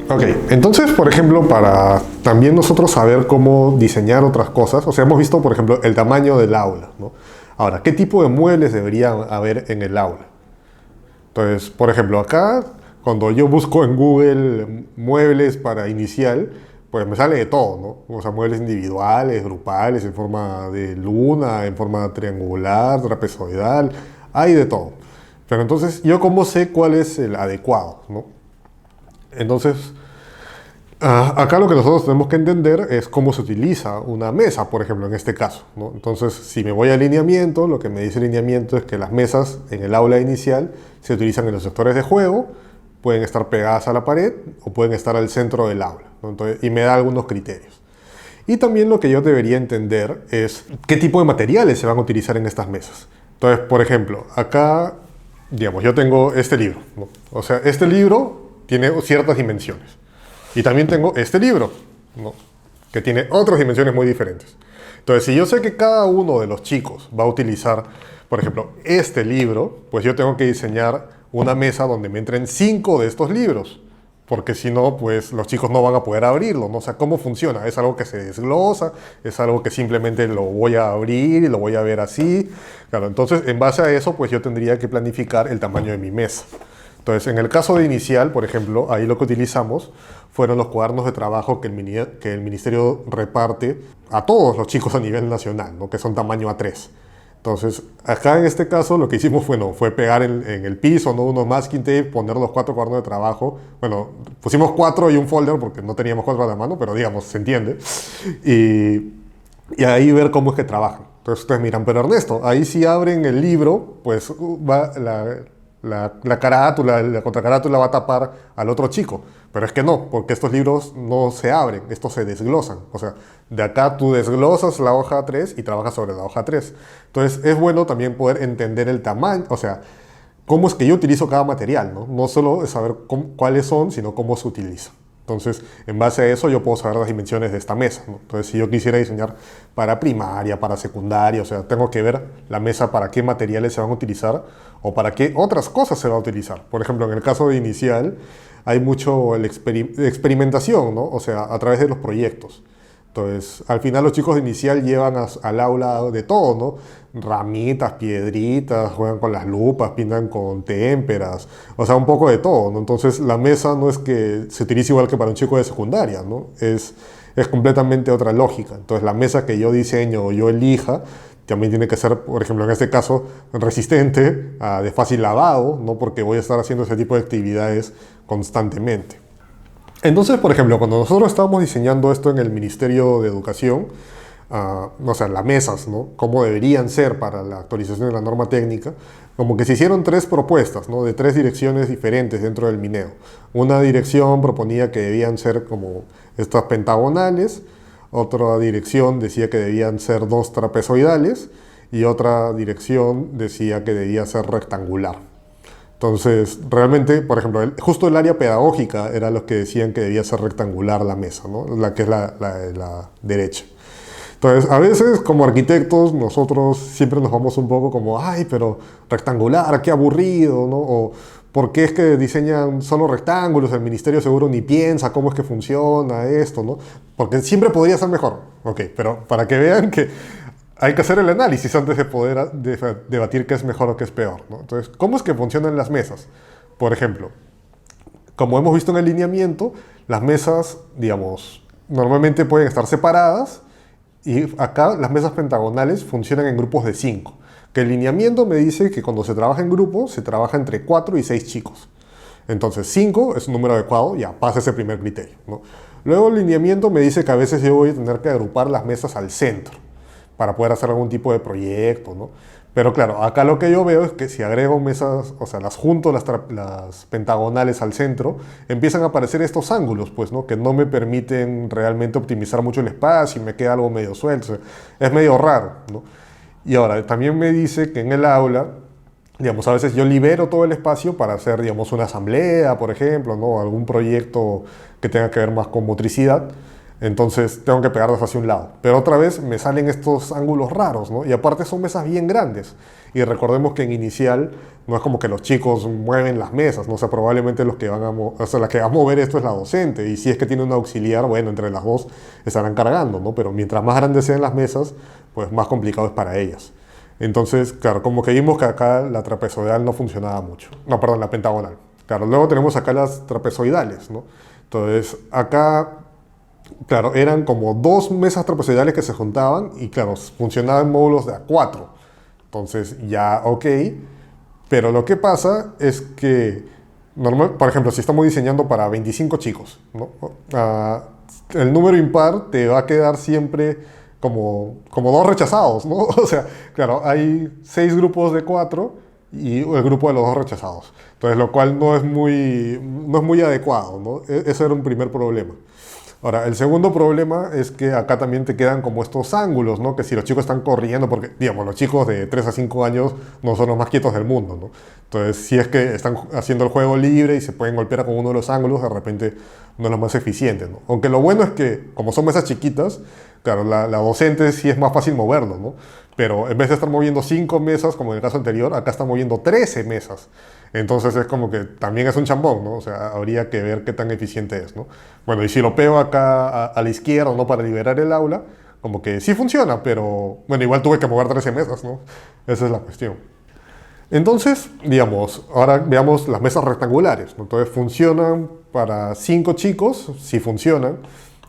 Ok, entonces, por ejemplo, para también nosotros saber cómo diseñar otras cosas, o sea, hemos visto, por ejemplo, el tamaño del aula, ¿no? Ahora, ¿qué tipo de muebles debería haber en el aula? Entonces, por ejemplo, acá, cuando yo busco en Google muebles para inicial, pues me sale de todo, ¿no? O sea, muebles individuales, grupales, en forma de luna, en forma triangular, trapezoidal, hay de todo. Pero entonces, ¿yo cómo sé cuál es el adecuado, ¿no? Entonces, acá lo que nosotros tenemos que entender es cómo se utiliza una mesa, por ejemplo, en este caso, ¿no? Entonces, si me voy a alineamiento, lo que me dice alineamiento es que las mesas en el aula inicial se utilizan en los sectores de juego, pueden estar pegadas a la pared o pueden estar al centro del aula, ¿no? Entonces, y me da algunos criterios. Y también lo que yo debería entender es qué tipo de materiales se van a utilizar en estas mesas. Entonces, por ejemplo, acá, digamos, yo tengo este libro, ¿no? O sea, este libro tiene ciertas dimensiones. Y también tengo este libro, ¿no? Que tiene otras dimensiones muy diferentes. Entonces, si yo sé que cada uno de los chicos va a utilizar, por ejemplo, este libro, pues yo tengo que diseñar una mesa donde me entren 5 de estos libros. Porque si no, pues los chicos no van a poder abrirlo, ¿no? O sea, ¿cómo funciona? ¿Es algo que se desglosa? ¿Es algo que simplemente lo voy a abrir y lo voy a ver así? Claro, entonces, en base a eso, pues yo tendría que planificar el tamaño de mi mesa. Entonces, en el caso de inicial, por ejemplo, ahí lo que utilizamos fueron los cuadernos de trabajo que el ministerio reparte a todos los chicos a nivel nacional, ¿no? Que son tamaño A3. Entonces, acá en este caso lo que hicimos fue pegar en el piso, ¿no? Unos masking tape, poner los 4 cuadernos de trabajo. Bueno, pusimos 4 y un folder porque no teníamos 4 a la mano, pero digamos, se entiende. Y ahí ver cómo es que trabajan. Entonces ustedes miran, pero Ernesto, ahí si abren el libro, pues va la carátula, la contracarátula va a tapar al otro chico. Pero es que no, porque estos libros no se abren, estos se desglosan. O sea, de acá tú desglosas la hoja 3 y trabajas sobre la hoja 3. Entonces es bueno también poder entender el tamaño, o sea, cómo es que yo utilizo cada material, ¿no? No solo es saber cuáles son, sino cómo se utiliza. Entonces, en base a eso yo puedo saber las dimensiones de esta mesa, ¿no? Entonces, si yo quisiera diseñar para primaria, para secundaria, o sea, tengo que ver la mesa para qué materiales se van a utilizar o para qué otras cosas se va a utilizar. Por ejemplo, en el caso de inicial, hay mucho experimentación, ¿no? O sea, a través de los proyectos. Entonces, al final los chicos de inicial llevan al aula de todo, ¿no? Ramitas, piedritas, juegan con las lupas, pintan con témperas, o sea, un poco de todo, ¿no? Entonces, la mesa no es que se utilice igual que para un chico de secundaria, ¿no? Es completamente otra lógica. Entonces, la mesa que yo diseño o yo elija también tiene que ser, por ejemplo, en este caso, resistente, de fácil lavado, ¿no? Porque voy a estar haciendo ese tipo de actividades constantemente. Entonces, por ejemplo, cuando nosotros estábamos diseñando esto en el Ministerio de Educación, o sea, las mesas, ¿no? Cómo deberían ser para la actualización de la norma técnica, como que se hicieron 3 propuestas, ¿no? De 3 direcciones diferentes dentro del Mineo. Una dirección proponía que debían ser como estas pentagonales, otra dirección decía que debían ser 2 trapezoidales y otra dirección decía que debía ser rectangular. Entonces, realmente, por ejemplo, justo el área pedagógica era los que decían que debía ser rectangular la mesa, ¿no? La que es la derecha. Entonces, a veces como arquitectos nosotros siempre nos vamos un poco como, ay, pero rectangular, qué aburrido, ¿no? O ¿por qué es que diseñan solo rectángulos? El ministerio seguro ni piensa cómo es que funciona esto, ¿no? Porque siempre podría ser mejor. Ok, pero para que vean que hay que hacer el análisis antes de poder debatir qué es mejor o qué es peor, ¿no? Entonces, ¿cómo es que funcionan las mesas? Por ejemplo, como hemos visto en el lineamiento, las mesas, digamos, normalmente pueden estar separadas y acá las mesas pentagonales funcionan en grupos de 5. Que el lineamiento me dice que cuando se trabaja en grupo, se trabaja entre 4 y 6 chicos. Entonces 5 es un número adecuado, ya pasa ese primer criterio, ¿no? Luego el lineamiento me dice que a veces yo voy a tener que agrupar las mesas al centro para poder hacer algún tipo de proyecto, ¿no? Pero claro, acá lo que yo veo es que si agrego mesas, o sea, las junto las pentagonales al centro, empiezan a aparecer estos ángulos, pues, ¿no? Que no me permiten realmente optimizar mucho el espacio y me queda algo medio suelto. O sea, es medio raro, ¿no? Y ahora, también me dice que en el aula, digamos, a veces yo libero todo el espacio para hacer, digamos, una asamblea, por ejemplo, ¿no? Algún proyecto que tenga que ver más con motricidad. Entonces tengo que pegarlas hacia un lado. Pero otra vez me salen estos ángulos raros, ¿no? Y aparte son mesas bien grandes. Y recordemos que en inicial no es como que los chicos mueven las mesas, ¿no? O sea, probablemente los que van a o sea, la que va a mover esto es la docente. Y si es que tiene un auxiliar, bueno, entre las dos estarán cargando, ¿no? Pero mientras más grandes sean las mesas, pues más complicado es para ellas. Entonces, claro, como que vimos que acá la trapezoidal no funcionaba mucho. No, perdón, la pentagonal. Claro, luego tenemos acá las trapezoidales, ¿no? Entonces, acá, claro, eran como dos mesas trapezoidales que se juntaban y, claro, funcionaban módulos de A4. Entonces, ya, ok. Pero lo que pasa es que, por ejemplo, si estamos diseñando para 25 chicos, ¿no? El número impar te va a quedar siempre como dos rechazados, ¿no? O sea, claro, hay 6 grupos de 4 y el grupo de los dos rechazados. Entonces, lo cual no es muy adecuado, ¿no? Ese era un primer problema. Ahora, el segundo problema es que acá también te quedan como estos ángulos, ¿no? Que si los chicos están corriendo, porque, digamos, los chicos de 3 a 5 años no son los más quietos del mundo, ¿no? Entonces, si es que están haciendo el juego libre y se pueden golpear con uno de los ángulos, de repente no es lo más eficiente, ¿no? Aunque lo bueno es que, como son mesas chiquitas, claro, la docente sí es más fácil moverlo, ¿no? Pero en vez de estar moviendo 5 mesas, como en el caso anterior, acá está moviendo 13 mesas. Entonces es como que también es un chambón, ¿no? O sea, habría que ver qué tan eficiente es, ¿no? Bueno, y si lo pego acá a la izquierda, ¿no? Para liberar el aula, como que sí funciona, pero bueno, igual tuve que mover 13 mesas, ¿no? Esa es la cuestión. Entonces, digamos, ahora veamos las mesas rectangulares, ¿no? Entonces funcionan para 5 chicos, sí funcionan.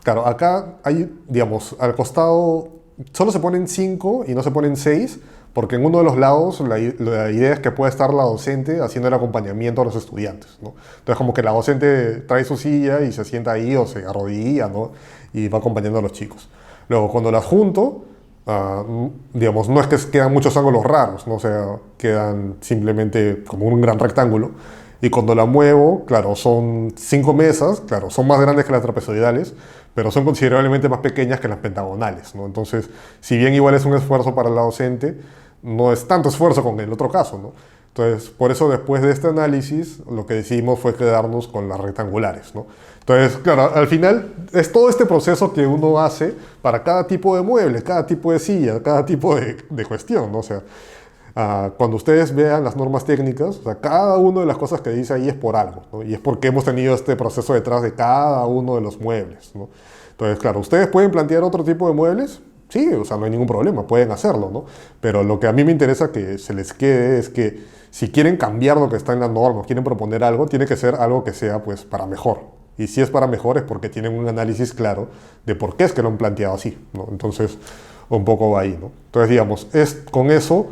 Claro, acá hay, digamos, al costado solo se ponen 5 y no se ponen 6 porque en uno de los lados la idea es que pueda estar la docente haciendo el acompañamiento a los estudiantes, ¿no? Entonces como que la docente trae su silla y se sienta ahí o se arrodilla, ¿no? Y va acompañando a los chicos. Luego cuando las junto, digamos, no es que quedan muchos ángulos raros, ¿no? O sea, quedan simplemente como un gran rectángulo. Y cuando la muevo, claro, son 5 mesas, claro, son más grandes que las trapezoidales, pero son considerablemente más pequeñas que las pentagonales, ¿no? Entonces, si bien igual es un esfuerzo para la docente, no es tanto esfuerzo con el otro caso, ¿no? Entonces, por eso después de este análisis, lo que decidimos fue quedarnos con las rectangulares, ¿no? Entonces, claro, al final es todo este proceso que uno hace para cada tipo de mueble, cada tipo de silla, cada tipo de cuestión, ¿no? O sea, cuando ustedes vean las normas técnicas, o sea, cada una de las cosas que dice ahí es por algo, ¿no? Y es porque hemos tenido este proceso detrás de cada uno de los muebles, ¿no? Entonces, claro, ustedes pueden plantear otro tipo de muebles, sí, o sea, no hay ningún problema, pueden hacerlo, ¿no? Pero lo que a mí me interesa que se les quede es que si quieren cambiar lo que está en la norma, quieren proponer algo, tiene que ser algo que sea, pues, para mejor. Y si es para mejor es porque tienen un análisis claro de por qué es que lo han planteado así, ¿no? Entonces, un poco va ahí, ¿no? Entonces, digamos, con eso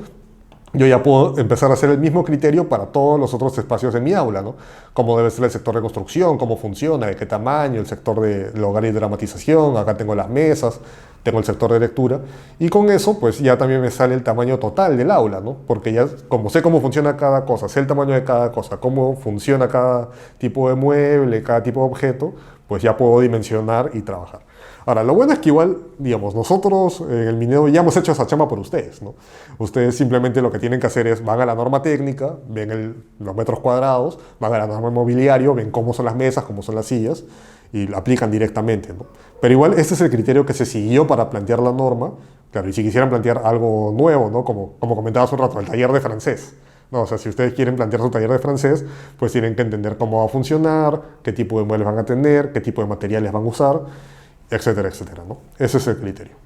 yo ya puedo empezar a hacer el mismo criterio para todos los otros espacios de mi aula, ¿no? Cómo debe ser el sector de construcción, cómo funciona, de qué tamaño, el sector del hogar y dramatización, acá tengo las mesas, tengo el sector de lectura, y con eso pues ya también me sale el tamaño total del aula, ¿no? Porque ya como sé cómo funciona cada cosa, sé el tamaño de cada cosa, cómo funciona cada tipo de mueble, cada tipo de objeto, pues ya puedo dimensionar y trabajar. Ahora, lo bueno es que igual, digamos, nosotros en el Minedo ya hemos hecho esa chamba por ustedes, ¿no? Ustedes simplemente lo que tienen que hacer es van a la norma técnica, ven los metros cuadrados, van a la norma mobiliario, ven cómo son las mesas, cómo son las sillas y la aplican directamente, ¿no? Pero igual este es el criterio que se siguió para plantear la norma. Claro, y si quisieran plantear algo nuevo, ¿no? Como comentaba hace un rato, el taller de francés. No, o sea, si ustedes quieren plantear su taller de francés, pues tienen que entender cómo va a funcionar, qué tipo de muebles van a tener, qué tipo de materiales van a usar, etcétera, etcétera, ¿no? Ese es el criterio.